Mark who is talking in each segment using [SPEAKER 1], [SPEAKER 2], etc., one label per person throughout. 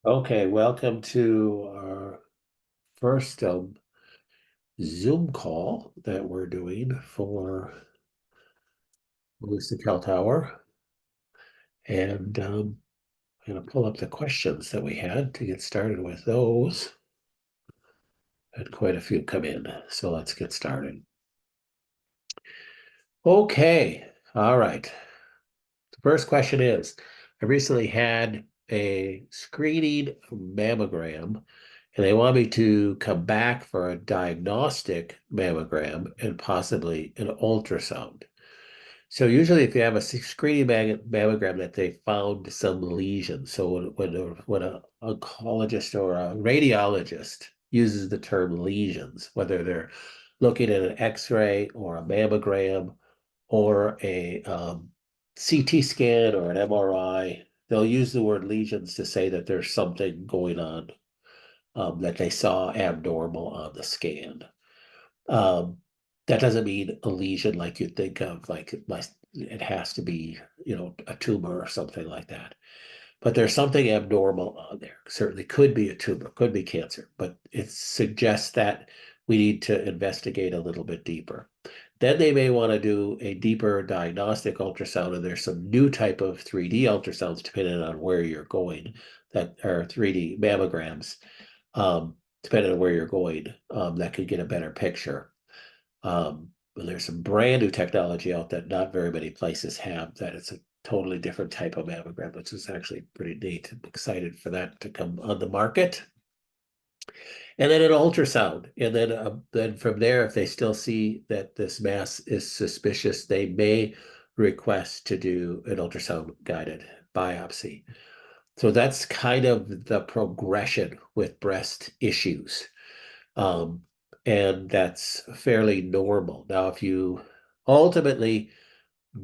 [SPEAKER 1] Okay, welcome to our first Zoom call that we're doing for Cal Tower. And I'm going to pull up the questions that we had to get started with those. Had quite a few come in, so let's get started. Okay, all right. The first question is, I recently had a screening mammogram and they want me to come back for a diagnostic mammogram and possibly an ultrasound. So usually if you have a screening mammogram that they found some lesion, so when an oncologist or a radiologist uses the term lesions, whether they're looking at an X-ray or a mammogram or a CT scan or an MRI, they'll use the word lesions to say that there's something going on that they saw abnormal on the scan. Um, that doesn't mean a lesion like you'd think of, like it has to be, a tumor or something like that. But there's something abnormal on there. Certainly could be a tumor, could be cancer, but it suggests that we need to investigate a little bit deeper. Then they may want to do a deeper diagnostic ultrasound, and there's some new type of 3D ultrasounds depending on where you're going that are 3D mammograms, depending on where you're going, that could get a better picture. There's some brand new technology out that not very many places have that it's a totally different type of mammogram, which is actually pretty neat. I'm excited for that to come on the market. And then an ultrasound. And then from there, if they still see that this mass is suspicious, they may request to do an ultrasound guided biopsy. So that's kind of the progression with breast issues. Um, and that's fairly normal. Now, if you ultimately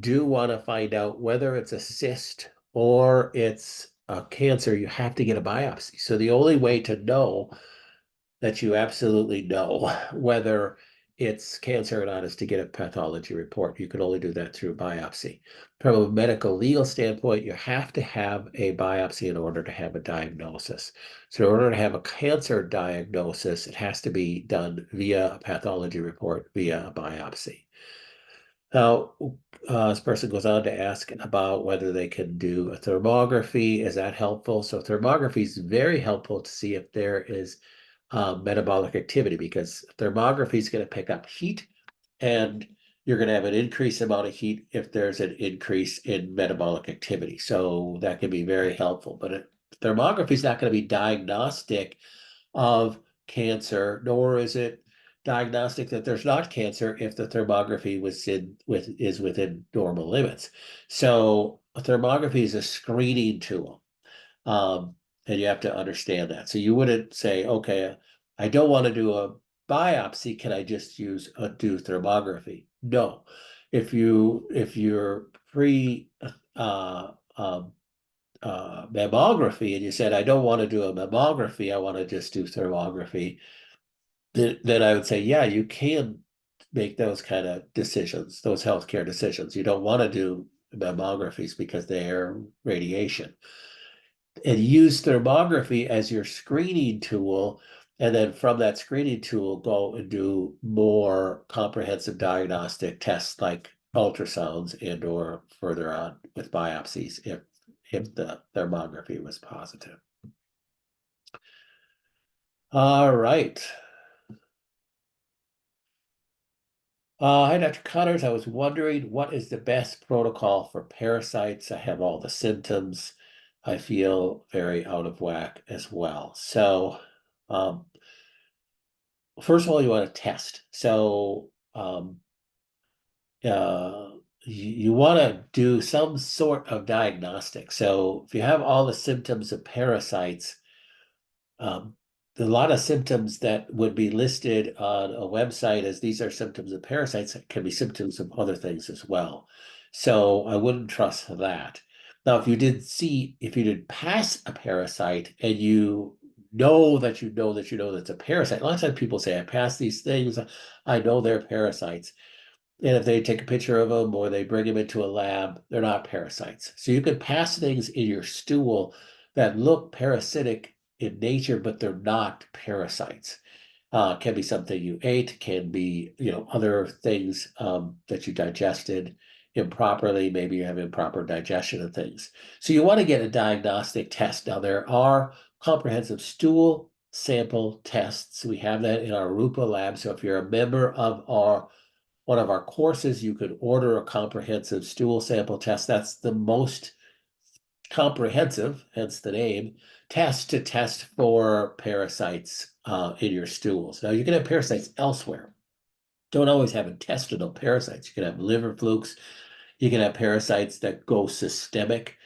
[SPEAKER 1] do want to find out whether it's a cyst or it's a cancer, you have to get a biopsy. So the only way to know that you absolutely know whether it's cancer or not is to get a pathology report. You can only do that through biopsy. From a medical legal standpoint, you have to have a biopsy in order to have a diagnosis. So in order to have a cancer diagnosis, it has to be done via a pathology report, via a biopsy. Now, this person goes on to ask about whether they can do a thermography. Is that helpful? So thermography is very helpful to see if there is metabolic activity, because thermography is going to pick up heat, and you're going to have an increased amount of heat if there's an increase in metabolic activity. So that can be very helpful. But thermography is not going to be diagnostic of cancer, nor is it diagnostic that there's not cancer if the thermography is within normal limits. So a thermography is a screening tool. And you have to understand that. So you wouldn't say, okay, I don't want to do a biopsy. Can I just do thermography? No. If you're pre um, mammography and you said, I don't want to do a mammography, I want to just do thermography, then I would say, yeah, you can make those kind of decisions, those healthcare decisions. You don't want to do mammographies because they are radiation, and use thermography as your screening tool. And then from that screening tool, go and do more comprehensive diagnostic tests like ultrasounds and or further on with biopsies if the thermography was positive. All right. Hi, Dr. Connors. I was wondering, what is the best protocol for parasites? I have all the symptoms. I feel very out of whack as well. So, um, first of all, you want to test. So, uh, you want to do some sort of diagnostic. So, if you have all the symptoms of parasites, um, a lot of symptoms that would be listed on a website as these are symptoms of parasites can be symptoms of other things as well. So I wouldn't trust that. Now, if you did pass a parasite and you know that you know that you know that's a parasite, a lot of times people say, I pass these things, I know they're parasites. And if they take a picture of them or they bring them into a lab, they're not parasites. So you could pass things in your stool that look parasitic in nature, but they're not parasites. Can be something you ate, can be, other things that you digested improperly. Maybe you have improper digestion of things. So you want to get a diagnostic test. Now, there are comprehensive stool sample tests. We have that in our Rupa lab. So if you're a member of one of our courses, you could order a comprehensive stool sample test. That's the most comprehensive, hence the name, test to test for parasites in your stools. Now, you can have parasites elsewhere. Don't always have intestinal parasites. You can have liver flukes. You can have parasites that go systemic.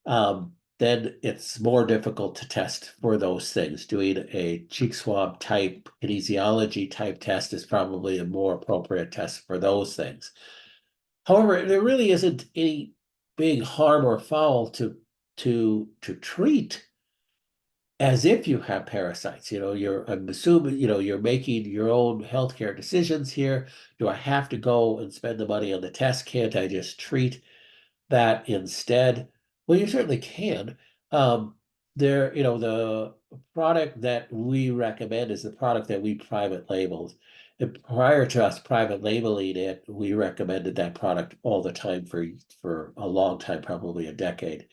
[SPEAKER 1] Then it's more difficult to test for those things. Doing a cheek swab type, kinesiology type test is probably a more appropriate test for those things. However, there really isn't any big harm or foul to treat as if you have parasites. I'm assuming, you're making your own healthcare decisions here. Do I have to go and spend the money on the test? Can't I just treat that instead? Well, you certainly can. Um, the product that we recommend is the product that we private labeled. And prior to us private labeling it, we recommended that product all the time for a long time, probably a decade.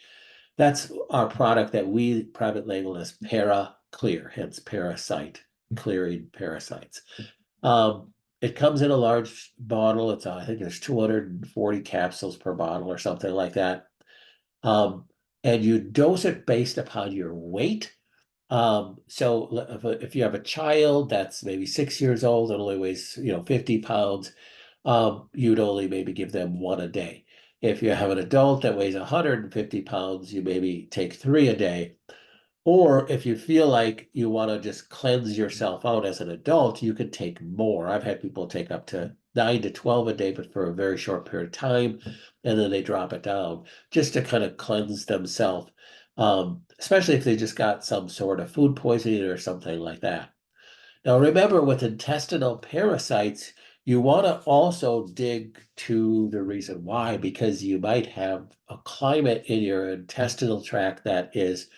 [SPEAKER 1] That's our product that we private label as Para Clear, hence parasite clearing parasites. It comes in a large bottle. I think there's 240 capsules per bottle or something like that. Um, and you dose it based upon your weight. So if you have a child that's maybe 6 years old and only weighs, 50 pounds, you'd only maybe give them one a day. If you have an adult that weighs 150 pounds, you maybe take three a day. Or if you feel like you want to just cleanse yourself out as an adult, you could take more. I've had people take up to 9 to 12 a day, but for a very short period of time, and then they drop it down just to kind of cleanse themselves, especially if they just got some sort of food poisoning or something like that. Now, remember, with intestinal parasites, you want to also dig to the reason why, because you might have a climate in your intestinal tract that is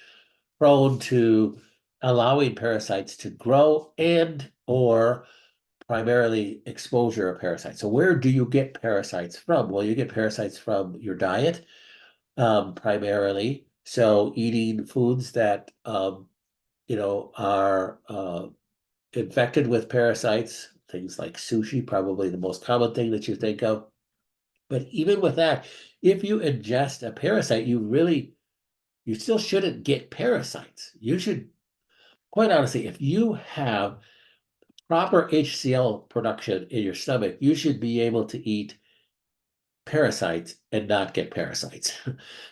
[SPEAKER 1] prone to allowing parasites to grow and or primarily exposure of parasites. So where do you get parasites from? Well, you get parasites from your diet, primarily. So eating foods that are infected with parasites, things like sushi, probably the most common thing that you think of. But even with that, if you ingest a parasite, you still shouldn't get parasites. You should, quite honestly, if you have proper HCl production in your stomach, you should be able to eat parasites and not get parasites.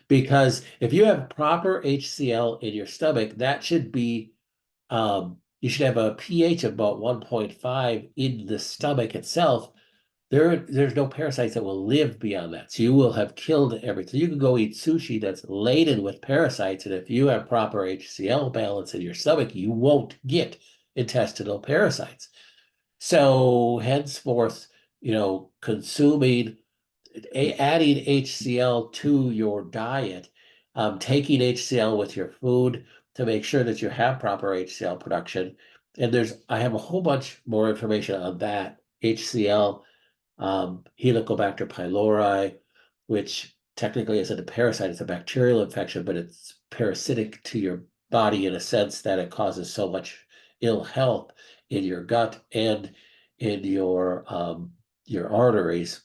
[SPEAKER 1] Because if you have proper HCl in your stomach, that should be, you should have a pH of about 1.5 in the stomach itself. There's no parasites that will live beyond that. So you will have killed everything. You can go eat sushi that's laden with parasites, and if you have proper HCl balance in your stomach, you won't get intestinal parasites. So henceforth, consuming, adding HCl to your diet, taking HCl with your food to make sure that you have proper HCl production. And I have a whole bunch more information on that. HCl, Helicobacter pylori, which technically isn't a parasite, it's a bacterial infection, but it's parasitic to your body in a sense that it causes so much ill health in your gut and in your arteries.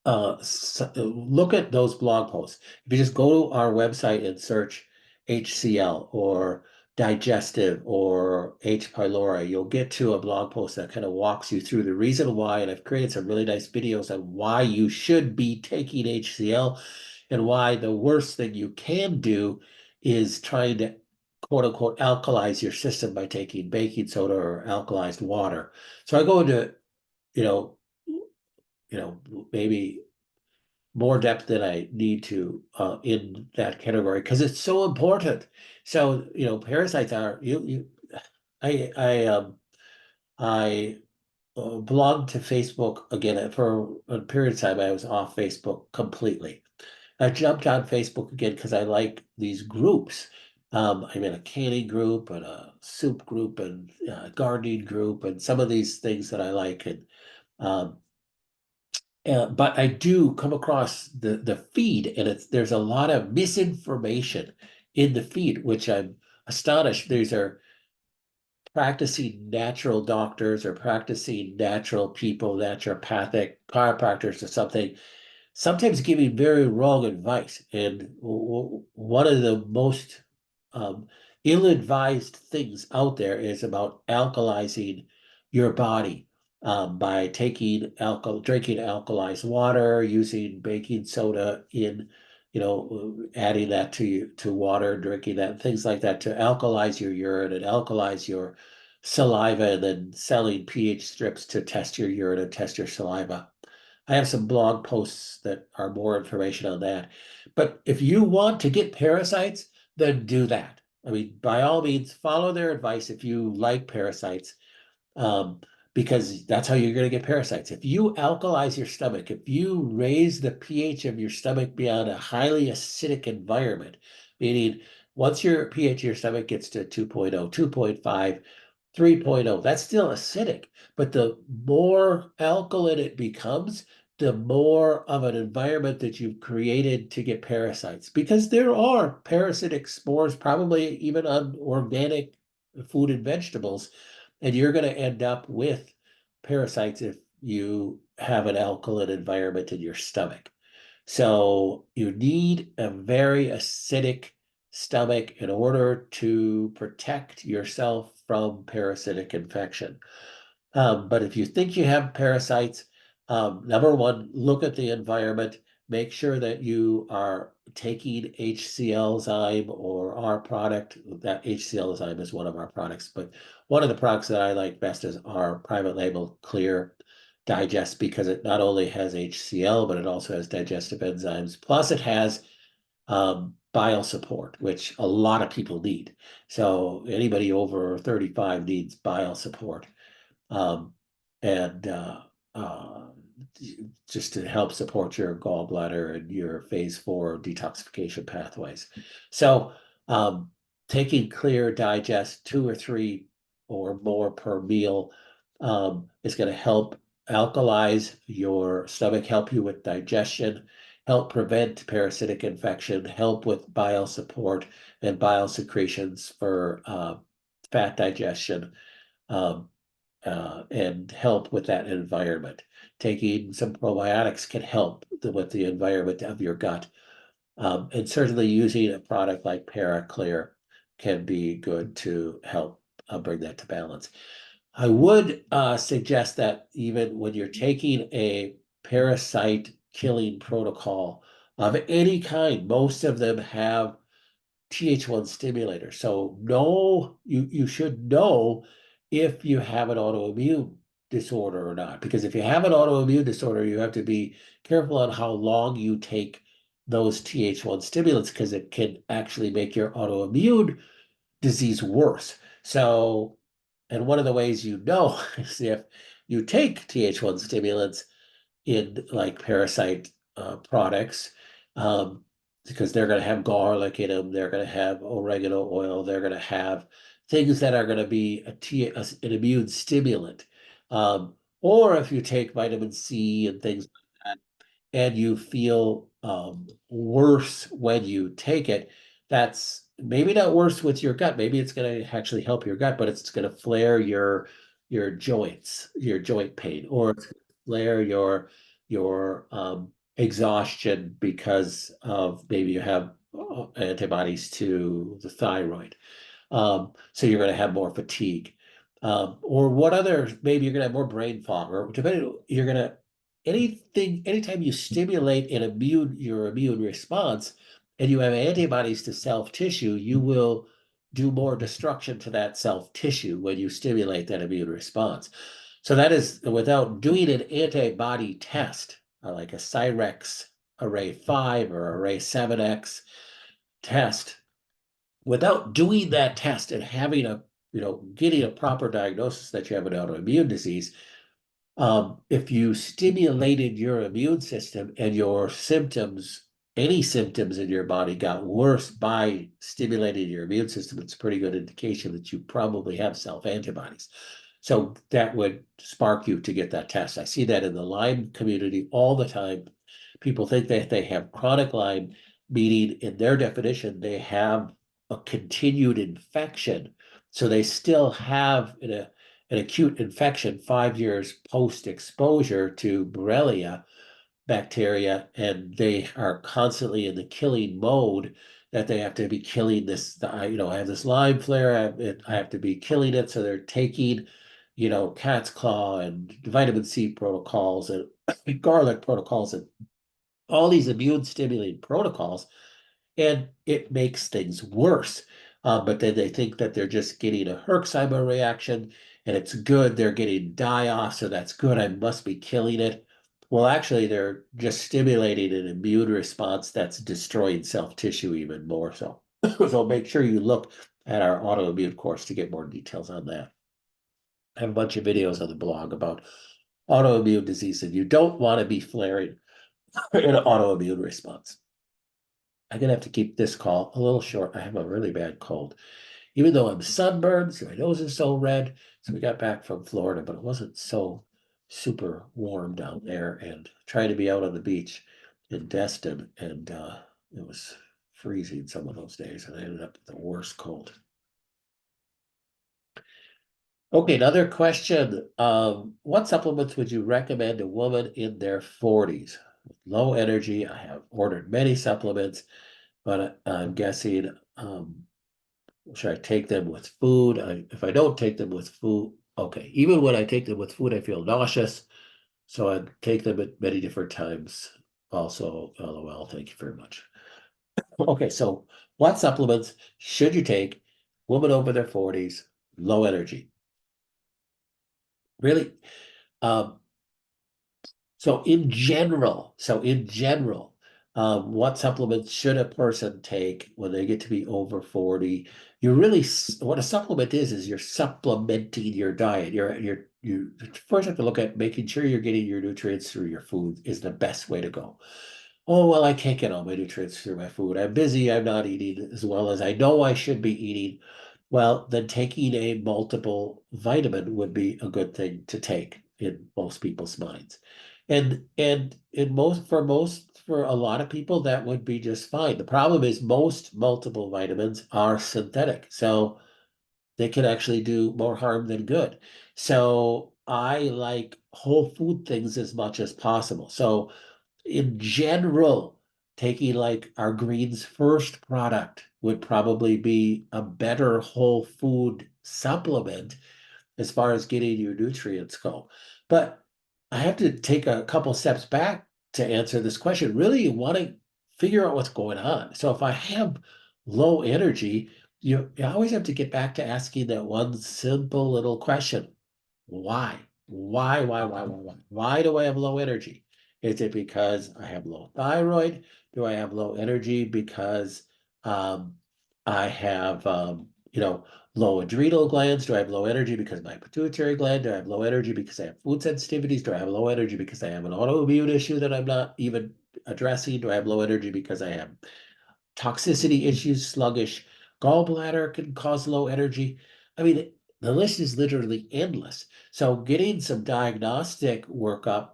[SPEAKER 1] Look at those blog posts. If you just go to our website and search HCl or digestive or H. pylori, you'll get to a blog post that kind of walks you through the reason why. And I've created some really nice videos on why you should be taking HCl and why the worst thing you can do is trying to quote unquote alkalize your system by taking baking soda or alkalized water. So I go into, you know, maybe more depth than I need to in that category because it's so important. So, parasites are I belonged to Facebook again for a period of time. I was off Facebook completely. I jumped on Facebook again because I like these groups. I'm in a canning group and a soup group and a gardening group and some of these things that I like. And um, but I do come across the feed, and there's a lot of misinformation in the feed, which I'm astonished. These are practicing natural doctors or practicing natural people, naturopathic chiropractors or something, sometimes giving very wrong advice. And one of the most um, ill-advised things out there is about alkalizing your body by drinking alkalized water, using baking soda in, adding that to water, drinking that, things like that to alkalize your urine and alkalize your saliva, and then selling pH strips to test your urine and test your saliva. I have some blog posts that are more information on that. But if you want to get parasites, then do that. I mean, by all means, follow their advice if you like parasites, um, because that's how you're going to get parasites. If you alkalize your stomach, if you raise the pH of your stomach beyond a highly acidic environment, meaning once your pH of your stomach gets to 2.0, 2.5, 3.0, that's still acidic, but the more alkaline it becomes, the more of an environment that you've created to get parasites, because there are parasitic spores, probably even on organic food and vegetables, and you're going to end up with parasites if you have an alkaline environment in your stomach. So you need a very acidic stomach in order to protect yourself from parasitic infection. But if you think you have parasites, number one, look at the environment. Make sure that you are taking HCl Zyme or our product. That HCl Zyme is one of our products, but one of the products that I like best is our private label Clear Digest, because it not only has HCl, but it also has digestive enzymes. Plus, it has bile support, which a lot of people need. So anybody over 35 needs bile support. Um, and uh, just to help support your gallbladder and your phase 4 detoxification pathways. So taking Clear Digest 2 or 3 or more per meal is going to help alkalize your stomach, help you with digestion, help prevent parasitic infection, help with bile support and bile secretions for fat digestion. Um, and help with that environment. Taking some probiotics can help with the environment of your gut. And certainly using a product like ParaClear can be good to help bring that to balance. I would suggest that even when you're taking a parasite killing protocol of any kind, most of them have Th1 stimulator. So you should know if you have an autoimmune disorder or not. Because if you have an autoimmune disorder, you have to be careful on how long you take those Th1 stimulants, because it can actually make your autoimmune disease worse. So, and one of the ways you know is if you take Th1 stimulants in like parasite products, um, because they're going to have garlic in them, they're going to have oregano oil, they're going to have things that are going to be an immune stimulant. Or if you take vitamin C and things like that, and you feel worse when you take it, that's maybe not worse with your gut. Maybe it's going to actually help your gut, but it's going to flare your joints, your joint pain, or it's going to flare your exhaustion because of maybe you have antibodies to the thyroid. So you're going to have more fatigue. Or what other, maybe you're going to have more brain fog, or depending, you're going to, anytime you stimulate your immune response and you have antibodies to self tissue, you will do more destruction to that self tissue when you stimulate that immune response. So that is without doing an antibody test, like a Cyrex Array 5 or Array 7X test. Without doing that test and having getting a proper diagnosis that you have an autoimmune disease, if you stimulated your immune system and your symptoms any symptoms in your body got worse by stimulating your immune system, it's a pretty good indication that you probably have self-antibodies. So that would spark you to get that test. I see that in the Lyme community all the time. People think that they have chronic Lyme, meaning in their definition, they have a continued infection. So they still have an acute infection 5 years post-exposure to Borrelia bacteria, and they are constantly in the killing mode that they have to be killing this. I have this Lyme flare, I have to be killing it. So they're taking, cat's claw and vitamin C protocols and garlic protocols and all these immune stimulating protocols, and it makes things worse. But then they think that they're just getting a Herxheimer reaction and it's good. They're getting die off, so that's good. I must be killing it. Well, actually, they're just stimulating an immune response that's destroying self tissue even more so. So make sure you look at our autoimmune course to get more details on that. I have a bunch of videos on the blog about autoimmune disease, and you don't want to be flaring an autoimmune response. I'm gonna have to keep this call a little short. I have a really bad cold. Even though I'm sunburned, so my nose is so red. So we got back from Florida, but it wasn't so super warm down there, and trying to be out on the beach in Destin, and it was freezing some of those days, and I ended up with the worst cold. Okay, another question. What supplements would you recommend a woman in their 40s? Low energy. I have ordered many supplements, but I'm guessing, should I take them with food? If I don't take them with food, okay. Even when I take them with food, I feel nauseous. So I take them at many different times. Also, LOL, thank you very much. Okay, so what supplements should you take? Women over their 40s, low energy. Really? Um, so in general, what supplements should a person take when they get to be over 40? What a supplement is you're supplementing your diet. You first have to look at making sure you're getting your nutrients through your food is the best way to go. Oh, well, I can't get all my nutrients through my food. I'm busy. I'm not eating as well as I know I should be eating. Well, then taking a multiple vitamin would be a good thing to take in most people's minds. And in for a lot of people, that would be just fine. The problem is most multiple vitamins are synthetic. So they can actually do more harm than good. So I like whole food things as much as possible. So in general, taking like our Greens First product would probably be a better whole food supplement as far as getting your nutrients go. But I have to take a couple steps back to answer this question. Really, you want to figure out what's going on. So if I have low energy, you always have to get back to asking that one simple little question. Why? Why? Why do I have low energy? Is it because I have low thyroid? Do I have low energy because um, I have low adrenal glands? Do I have low energy because my pituitary gland? Do I have low energy because I have food sensitivities? Do I have low energy because I have an autoimmune issue that I'm not even addressing? Do I have low energy because I have toxicity issues, sluggish gallbladder can cause low energy? I mean, the list is literally endless. So getting some diagnostic workup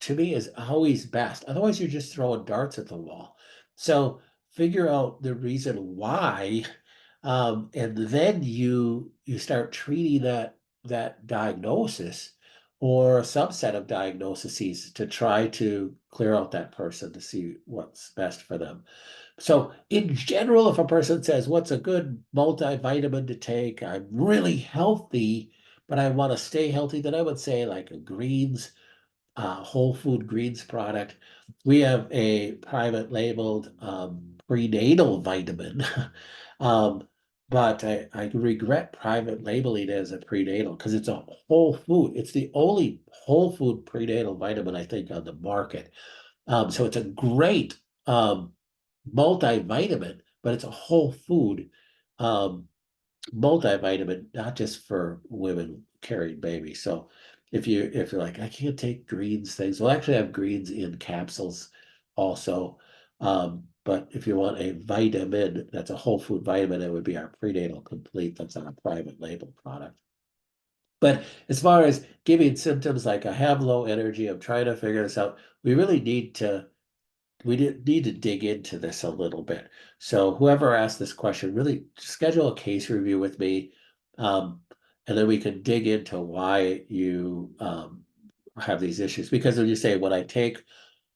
[SPEAKER 1] to me is always best. Otherwise, you're just throwing darts at the wall. So figure out the reason why, and then you start treating that diagnosis or a subset of diagnoses to try to clear out that person to see what's best for them. So in general, if a person says, what's a good multivitamin to take? I'm really healthy, but I want to stay healthy, then I would say like a greens, whole food greens product. We have a private labeled prenatal vitamin. um, but I regret private labeling it as a prenatal because it's a whole food. It's the only whole food prenatal vitamin I think on the market. So it's a great multivitamin, but it's a whole food um, multivitamin, not just for women carrying babies. So if you're like, I can't take greens things, well, actually, I have greens in capsules also. But if you want a vitamin, that's a whole food vitamin, it would be our prenatal complete. That's our private label product. But as far as giving symptoms like I have low energy, I'm trying to figure this out, we really need to need to dig into this a little bit. So whoever asked this question, really schedule a case review with me. And then we can dig into why you have these issues. Because when you say, when I take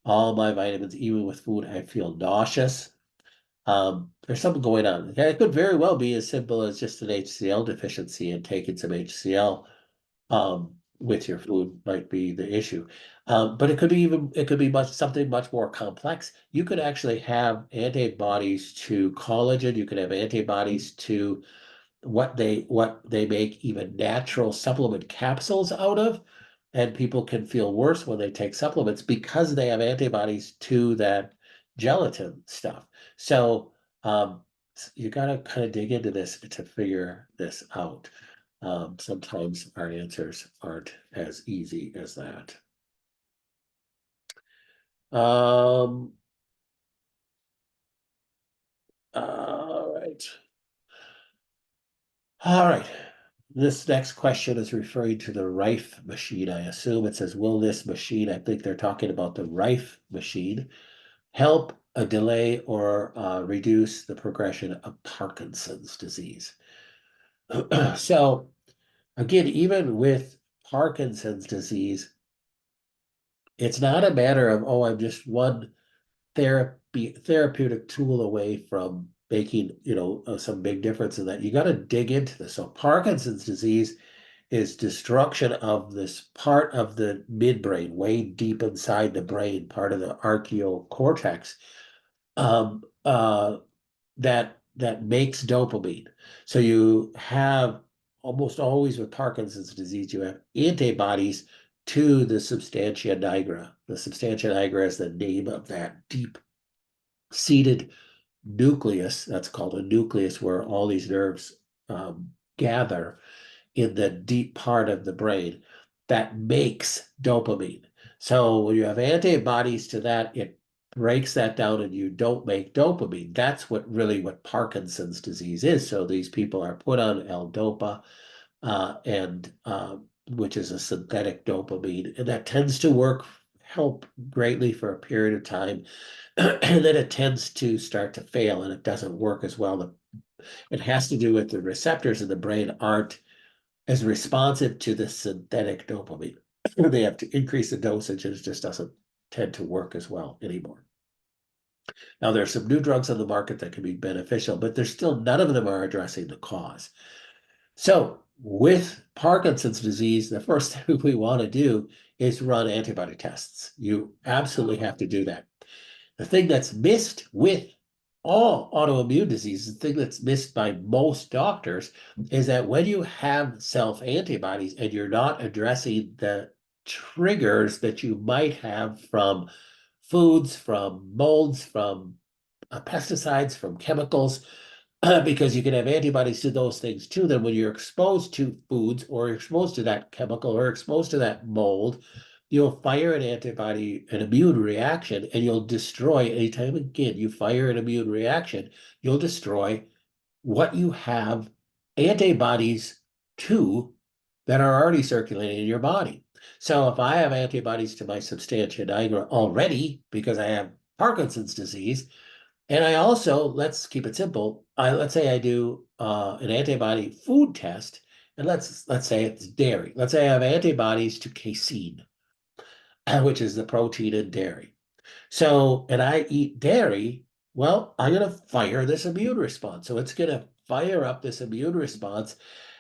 [SPEAKER 1] all my vitamins, even with food, I feel nauseous. There's something going on. It could very well be as simple as just an HCl deficiency, and taking some HCl with your food might be the issue. But it could be something much more complex. You could actually have antibodies to collagen. You could have antibodies to what they make even natural supplement capsules out of. And people can feel worse when they take supplements because they have antibodies to that gelatin stuff. So you got to kind of dig into this to figure this out. Sometimes our answers aren't as easy as that. Um, all right. All right. This next question is referring to the Rife machine. I assume it says, will this machine, I think they're talking about the Rife machine, help delay or reduce the progression of Parkinson's disease? So again, even with Parkinson's disease, it's not a matter of, oh, I'm just one therapeutic tool away from making, some big difference in that. You got to dig into this. So Parkinson's disease is destruction of this part of the midbrain, way deep inside the brain, part of the archaeocortex, um, uh, that makes dopamine. So you have almost always with Parkinson's disease, you have antibodies to the substantia nigra. The substantia nigra is the name of that deep seated nucleus. That's called a nucleus, where all these nerves gather in the deep part of the brain that makes dopamine. So when you have antibodies to that, it breaks that down and you don't make dopamine. That's what Parkinson's disease is. So these people are put on L-DOPA, and which is a synthetic dopamine, and that tends to help greatly for a period of time. And then it tends to start to fail and it doesn't work as well. It has to do with the receptors in the brain aren't as responsive to the synthetic dopamine. They have to increase the dosage and it just doesn't tend to work as well anymore. Now, there are some new drugs on the market that can be beneficial, but there's still none of them are addressing the cause. So with Parkinson's disease, the first thing we want to do is run antibody tests. You absolutely have to do that. The thing that's missed with all autoimmune diseases, the thing that's missed by most doctors, is that when you have self antibodies and you're not addressing the triggers that you might have from foods, from molds, from pesticides, from chemicals, because you can have antibodies to those things too. Then when you're exposed to foods or exposed to that chemical or exposed to that mold, you'll fire an antibody, an immune reaction, and you'll destroy. Anytime again you fire an immune reaction, you'll destroy what you have antibodies to that are already circulating in your body. So if I have antibodies to my substantia nigra already because I have Parkinson's disease, and I also, let's keep it simple. Let's say I do an antibody food test, and let's say it's dairy. Let's say I have antibodies to casein, which is the protein in dairy. So, and I eat dairy, well, I'm going to fire this immune response. So it's going to fire up this immune response,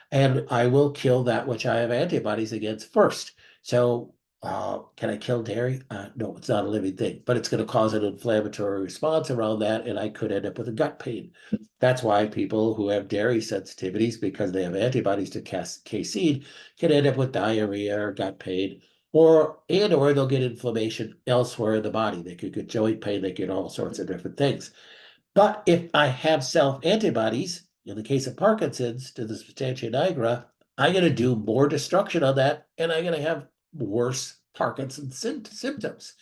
[SPEAKER 1] and I will kill that which I have antibodies against first. So, can I kill dairy? No, it's not a living thing, but it's going to cause an inflammatory response around that, and I could end up with a gut pain. That's why people who have dairy sensitivities, because they have antibodies to casein, can end up with diarrhea or gut pain, or they'll get inflammation elsewhere in the body. They could get joint pain, they get all sorts of different things. But if I have self antibodies, in the case of Parkinson's, to the substantia nigra, I'm going to do more destruction on that, and I'm going to have worse Parkinson's symptoms.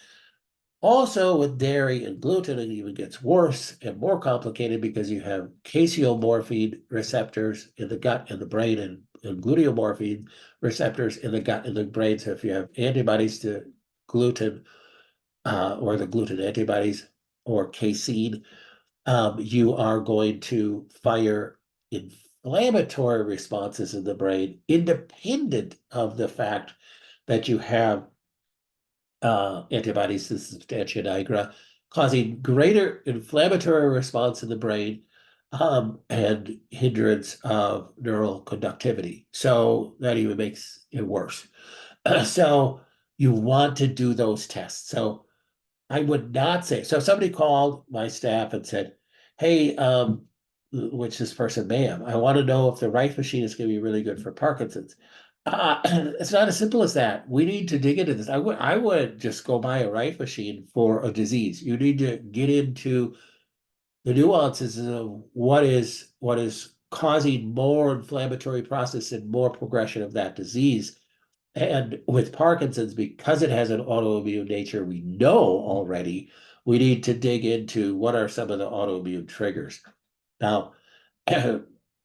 [SPEAKER 1] Also, with dairy and gluten, it even gets worse and more complicated because you have casomorphine receptors in the gut and the brain, and gluteomorphine receptors in the gut and the brain. So if you have antibodies to gluten, or the gluten antibodies or casein, you are going to fire inflammatory responses in the brain, independent of the fact that you have antibodies to substantia nigra, causing greater inflammatory response in the brain, and hindrance of neural conductivity. So that even makes it worse. So you want to do those tests. So I would not say, so if somebody called my staff and said, hey, which this person may have, I want to know if the right machine is going to be really good for Parkinson's. It's not as simple as that. We need to dig into this. I would just go buy a right machine for a disease. You need to get into the nuances of what is causing more inflammatory process and more progression of that disease. And with Parkinson's, because it has an autoimmune nature, we know already, we need to dig into what are some of the autoimmune triggers. Now,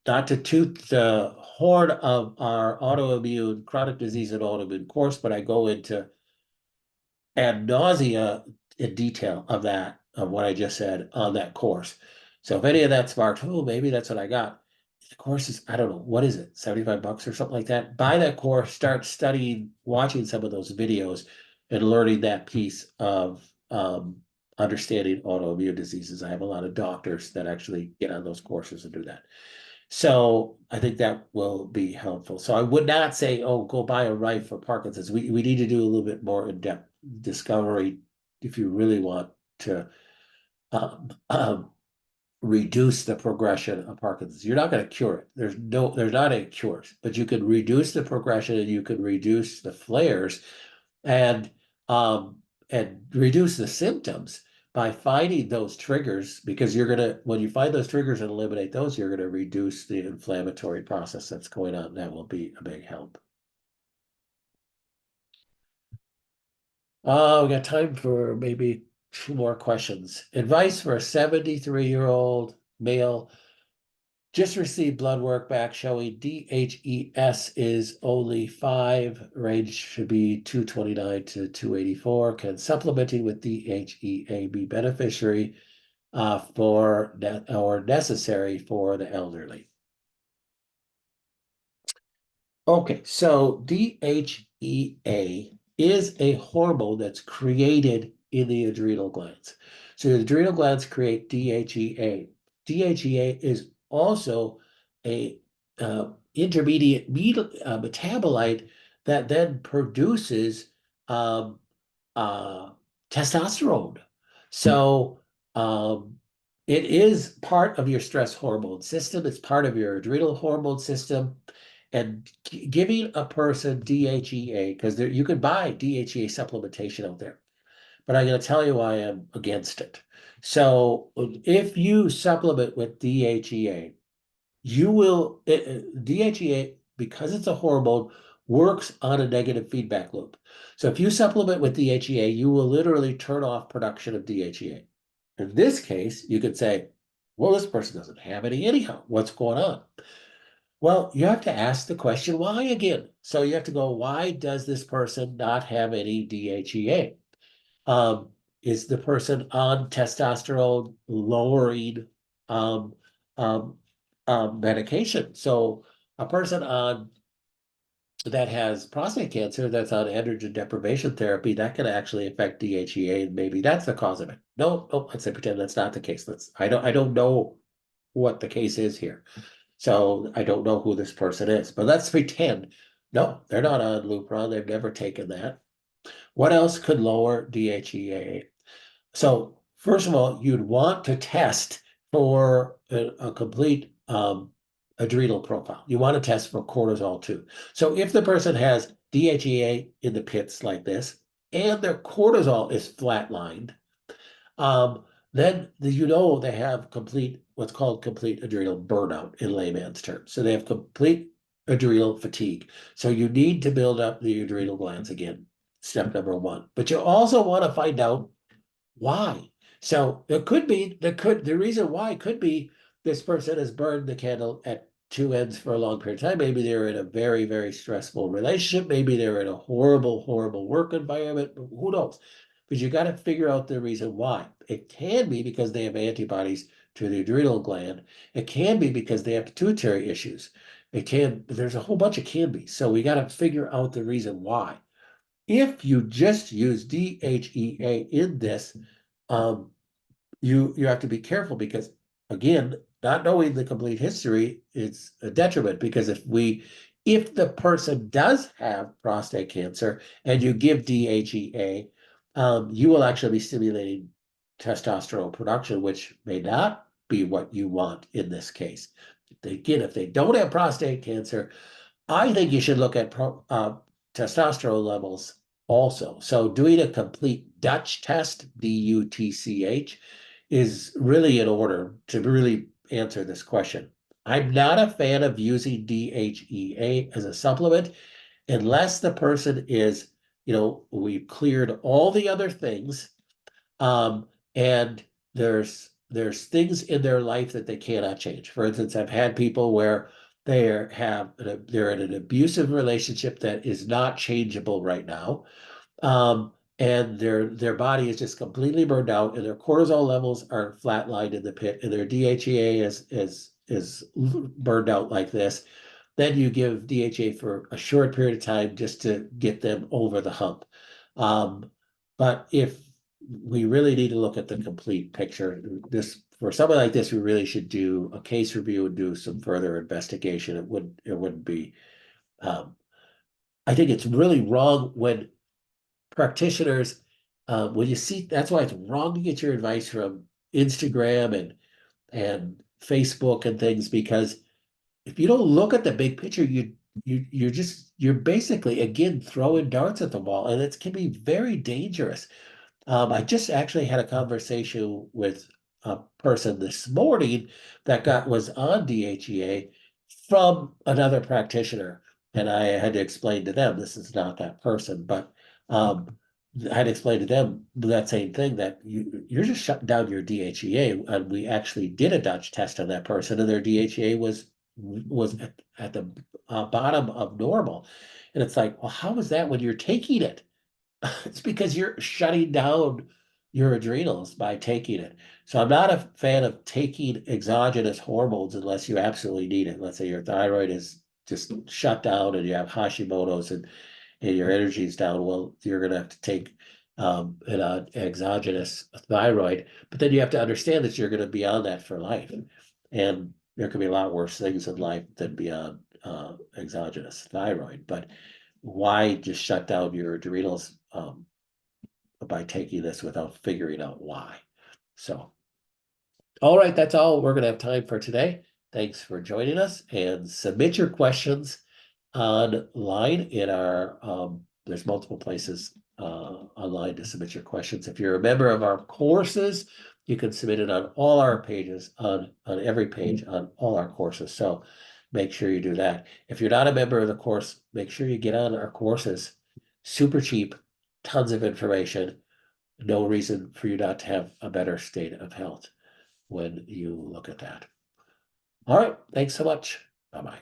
[SPEAKER 1] not to toot the horn of our autoimmune chronic disease and autoimmune course, but I go into ad nausea in detail of that, of what I just said on that course. So if any of that sparks, oh, maybe that's what I got. The course is, I don't know, what is it, 75 bucks or something like that? Buy that course, start studying, watching some of those videos and learning that piece of understanding autoimmune diseases. I have a lot of doctors that actually get on those courses and do that. So I think that will be helpful. So I would not say, oh, go buy a Rife for Parkinson's. We need to do a little bit more in-depth discovery if you really want to um, um, reduce the progression of Parkinson's. You're not going to cure it. There's not any cures, but you can reduce the progression and you can reduce the flares and um and reduce the symptoms by finding those triggers, because you're gonna, when you find those triggers and eliminate those, you're gonna reduce the inflammatory process that's going on. That will be a big help. We got time for maybe two more questions. Advice for a 73-year-old male just received blood work back showing DHES is only 5, range should be 229 to 284. Can supplementing with DHEA be beneficiary or necessary for the elderly? Okay, so DHEA is a hormone that's created in the adrenal glands. So the adrenal glands create DHEA. DHEA is also a intermediate metabolite that then produces um, uh, testosterone. So it is part of your stress hormone system. It's part of your adrenal hormone system. And giving a person DHEA, because you can buy DHEA supplementation out there, but I'm going to tell you why I'm against it. So if you supplement with DHEA, you will, DHEA, because it's a hormone, works on a negative feedback loop. So if you supplement with DHEA, you will literally turn off production of DHEA. In this case, you could say, well, this person doesn't have any anyhow. What's going on? Well, you have to ask the question why again. So you have to go, why does this person not have any DHEA? Um, is the person on testosterone lowering um, um, medication? So a person on that has prostate cancer that's on androgen deprivation therapy, that can actually affect DHEA, and maybe that's the cause of it. No, no, let's say pretend that's not the case. I don't know what the case is here. So I don't know who this person is, but let's pretend. No, they're not on Lupron. They've never taken that. What else could lower DHEA? So first of all, you'd want to test for a complete adrenal profile. You want to test for cortisol too. So if the person has DHEA in the pits like this, and their cortisol is flatlined, then they have what's called complete adrenal burnout in layman's terms. So they have complete adrenal fatigue. So you need to build up the adrenal glands again, step number one. But you also want to find out Why? So it could be, the reason why could be this person has burned the candle at two ends for a long period of time. Maybe they're in a very, very stressful relationship. Maybe they're in a horrible, horrible work environment. Who knows? But you got to figure out the reason why. It can be because they have antibodies to the adrenal gland. It can be because they have pituitary issues. There's a whole bunch of can be. So we got to figure out the reason why. If you just use DHEA in this, um, you have to be careful because, again, not knowing the complete history is a detriment, because if the person does have prostate cancer and you give DHEA, you will actually be stimulating testosterone production, which may not be what you want in this case. Again, if they don't have prostate cancer, I think you should look at testosterone levels also. So doing a complete Dutch test, DUTCH, is really in order to really answer this question. I'm not a fan of using DHEA as a supplement unless the person is, we've cleared all the other things, and there's things in their life that they cannot change. For instance, I've had people where they're in an abusive relationship that is not changeable right now. And their body is just completely burned out, and their cortisol levels are flatlined in the pit, and their DHEA is burned out like this. Then you give DHA for a short period of time just to get them over the hump. But if we really need to look at the complete picture, for something like this, we really should do a case review and do some further investigation. It wouldn't be. Um, I think it's really wrong when practitioners, when you see, that's why it's wrong to get your advice from Instagram and Facebook and things, because if you don't look at the big picture, you're basically, again, throwing darts at the wall, and it can be very dangerous. I just actually had a conversation with a person this morning that was on DHEA from another practitioner, and I had to explain to them this is not that person, but um, I had to explain to them that same thing, that you're just shutting down your DHEA, and we actually did a Dutch test on that person, and their DHEA was at the bottom of normal, and it's like, well, how is that when you're taking it? It's because you're shutting down your adrenals by taking it. So I'm not a fan of taking exogenous hormones unless you absolutely need it. Let's say your thyroid is just shut down and you have Hashimoto's, and your energy is down. Well, you're going to have to take an exogenous thyroid, but then you have to understand that you're going to be on that for life. And there could be a lot worse things in life than be on exogenous thyroid. But why just shut down your adrenals by taking this without figuring out why? So, all right, that's all we're going to have time for today. Thanks for joining us, and submit your questions online in our, there's multiple places online to submit your questions. If you're a member of our courses, you can submit it on all our pages, on every page on all our courses. So make sure you do that. If you're not a member of the course, make sure you get on our courses. Super cheap, tons of information. No reason for you not to have a better state of health when you look at that. All right, thanks so much. Bye-bye.